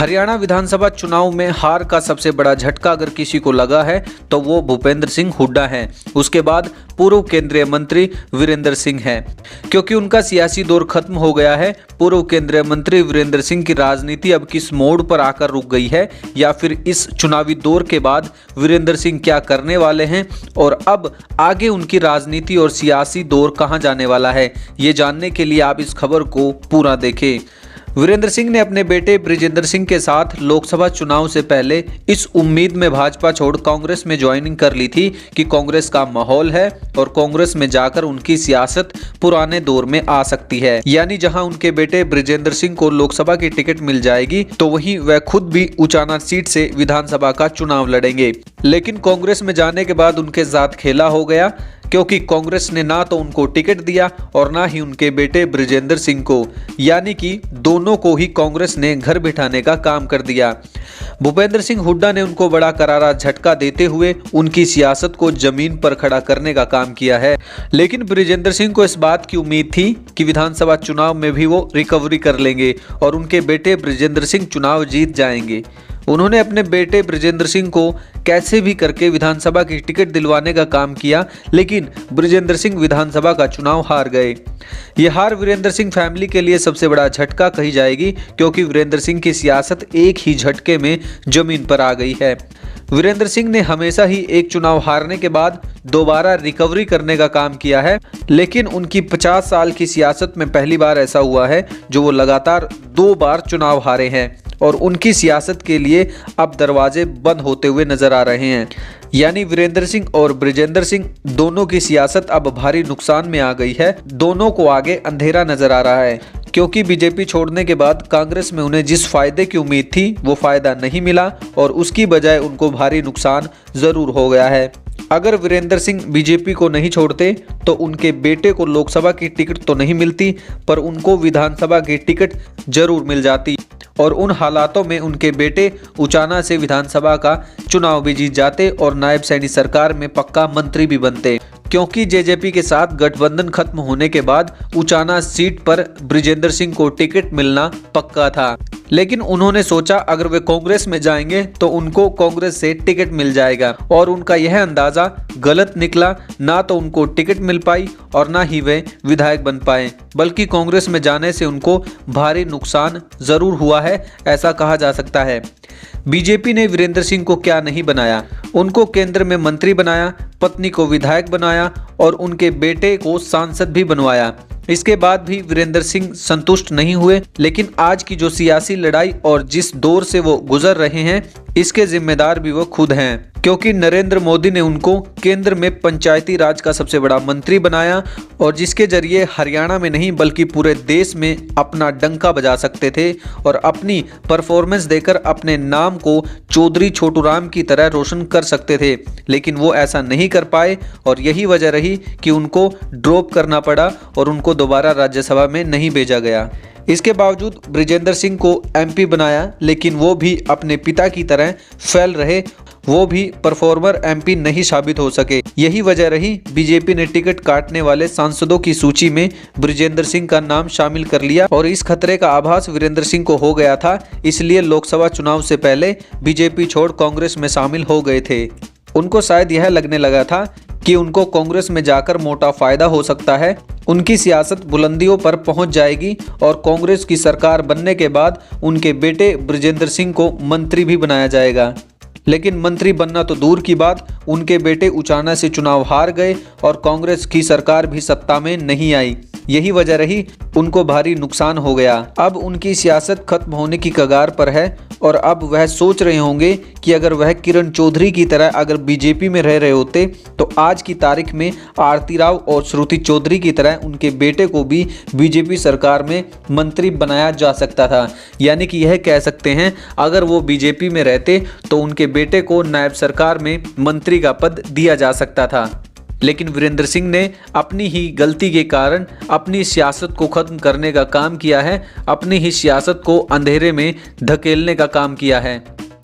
हरियाणा विधानसभा चुनाव में हार का सबसे बड़ा झटका अगर किसी को लगा है तो वो भूपेंद्र सिंह हुड्डा हैं। उसके बाद पूर्व केंद्रीय मंत्री वीरेंद्र सिंह हैं, क्योंकि उनका सियासी दौर खत्म हो गया है। पूर्व केंद्रीय मंत्री वीरेंद्र सिंह की राजनीति अब किस मोड़ पर आकर रुक गई है, या फिर इस चुनावी दौर के बाद वीरेंद्र सिंह क्या करने वाले हैं और अब आगे उनकी राजनीति और सियासी दौर कहां जाने वाला है, ये जानने के लिए आप इस खबर को पूरा देखें। वीरेंद्र सिंह ने अपने बेटे बृजेंद्र सिंह के साथ लोकसभा चुनाव से पहले इस उम्मीद में भाजपा छोड़ कांग्रेस में ज्वाइनिंग कर ली थी कि कांग्रेस का माहौल है और कांग्रेस में जाकर उनकी सियासत पुराने दौर में आ सकती है। यानी जहां उनके बेटे बृजेंद्र सिंह को लोकसभा की टिकट मिल जाएगी तो वहीं वह खुद भी उचाना सीट से विधानसभा का चुनाव लड़ेंगे। लेकिन कांग्रेस में जाने के बाद उनके साथ खेला हो गया, क्योंकि कांग्रेस ने ना तो उनको टिकट दिया और ना ही उनके बेटे बृजेंद्र सिंह को, यानी कि दोनों को ही कांग्रेस ने घर बिठाने का काम कर दिया। भूपेंद्र सिंह हुड्डा ने उनको बड़ा करारा झटका देते हुए उनकी सियासत को जमीन पर खड़ा करने का काम किया है। लेकिन बृजेंद्र सिंह को इस बात की उम्मीद थी कि विधानसभा चुनाव में भी वो रिकवरी कर लेंगे और उनके बेटे बृजेंद्र सिंह चुनाव जीत जाएंगे। उन्होंने अपने बेटे बृजेंद्र सिंह को कैसे भी करके विधानसभा की टिकट दिलवाने का काम किया, लेकिन बृजेंद्र सिंह विधानसभा का चुनाव हार गए। यह हार वीरेंद्र सिंह फैमिली के लिए सबसे बड़ा झटका कही जाएगी, क्योंकि वीरेंद्र सिंह की सियासत एक ही झटके में जमीन पर आ गई है। वीरेंद्र सिंह ने हमेशा ही एक चुनाव हारने के बाद दोबारा रिकवरी करने का काम किया है, लेकिन उनकी 50 साल की सियासत में पहली बार ऐसा हुआ है जो वो लगातार 2 बार चुनाव हारे हैं और उनकी सियासत के लिए अब दरवाजे बंद होते हुए नजर आ रहे हैं। यानी वीरेंद्र सिंह और बृजेंद्र सिंह दोनों की सियासत अब भारी नुकसान में आ गई है। दोनों को आगे अंधेरा नजर आ रहा है, क्योंकि बीजेपी छोड़ने के बाद कांग्रेस में उन्हें जिस फायदे की उम्मीद थी वो फायदा नहीं मिला और उसकी बजाय उनको भारी नुकसान जरूर हो गया है। अगर वीरेंद्र सिंह बीजेपी को नहीं छोड़ते तो उनके बेटे को लोकसभा की टिकट तो नहीं मिलती, पर उनको विधानसभा की टिकट जरूर मिल जाती और उन हालातों में उनके बेटे उचाना से विधानसभा का चुनाव भी जीत जाते और नायब सैनी सरकार में पक्का मंत्री भी बनते, क्योंकि जेजेपी के साथ गठबंधन खत्म होने के बाद उचाना सीट पर बृजेंद्र सिंह को टिकट मिलना पक्का था। लेकिन उन्होंने सोचा अगर वे कांग्रेस में जाएंगे तो उनको कांग्रेस से टिकट मिल जाएगा, और उनका यह अंदाजा गलत निकला। ना तो उनको टिकट मिल पाई और ना ही वे विधायक बन पाए, बल्कि कांग्रेस में जाने से उनको भारी नुकसान जरूर हुआ है, ऐसा कहा जा सकता है। बीजेपी ने वीरेंद्र सिंह को क्या नहीं बनाया, उनको केंद्र में मंत्री बनाया, पत्नी को विधायक बनाया और उनके बेटे को सांसद भी बनवाया। इसके बाद भी वीरेंद्र सिंह संतुष्ट नहीं हुए, लेकिन आज की जो सियासी लड़ाई और जिस दौर से वो गुजर रहे हैं इसके जिम्मेदार भी वो खुद हैं, क्योंकि नरेंद्र मोदी ने उनको केंद्र में पंचायती राज का सबसे बड़ा मंत्री बनाया और जिसके जरिए हरियाणा में नहीं बल्कि पूरे देश में अपना डंका बजा सकते थे और अपनी परफॉर्मेंस देकर अपने नाम को चौधरी छोटूराम की तरह रोशन कर सकते थे। लेकिन वो ऐसा नहीं कर पाए और यही वजह रही कि उनको ड्रॉप करना पड़ा और उनको दोबारा राज्यसभा में नहीं भेजा गया। इसके बावजूद बृजेंद्र सिंह को एमपी बनाया, लेकिन वो भी अपने पिता की तरह फेल रहे, वो भी परफॉर्मर एमपी नहीं साबित हो सके। यही वजह रही बीजेपी ने टिकट काटने वाले सांसदों की सूची में बृजेंद्र सिंह का नाम शामिल कर लिया और इस खतरे का आभास वीरेंद्र सिंह को हो गया था। इसलिए लोकसभा चुनाव से पहले बीजेपी छोड़ कांग्रेस में शामिल हो गए थे। उनको शायद यह लगने लगा था कि उनको कांग्रेस में जाकर मोटा फायदा हो सकता है, उनकी सियासत बुलंदियों पर पहुंच जाएगी और कांग्रेस की सरकार बनने के बाद उनके बेटे बृजेंद्र सिंह को मंत्री भी बनाया जाएगा। लेकिन मंत्री बनना तो दूर की बात, उनके बेटे उचाना से चुनाव हार गए और कांग्रेस की सरकार भी सत्ता में नहीं आई। यही वजह रही उनको भारी नुकसान हो गया। अब उनकी सियासत खत्म होने की कगार पर है और अब वह सोच रहे होंगे कि अगर वह किरण चौधरी की तरह अगर बीजेपी में रह रहे होते तो आज की तारीख में आरती राव और श्रुति चौधरी की तरह उनके बेटे को भी बीजेपी सरकार में मंत्री बनाया जा सकता था। यानी कि यह कह सकते हैं अगर वो बीजेपी में रहते तो उनके बेटे को नायब सरकार में मंत्री का पद दिया जा सकता था। लेकिन वीरेंद्र सिंह ने अपनी ही गलती के कारण अपनी सियासत को खत्म करने का काम किया है, अपनी ही सियासत को अंधेरे में धकेलने का काम किया है।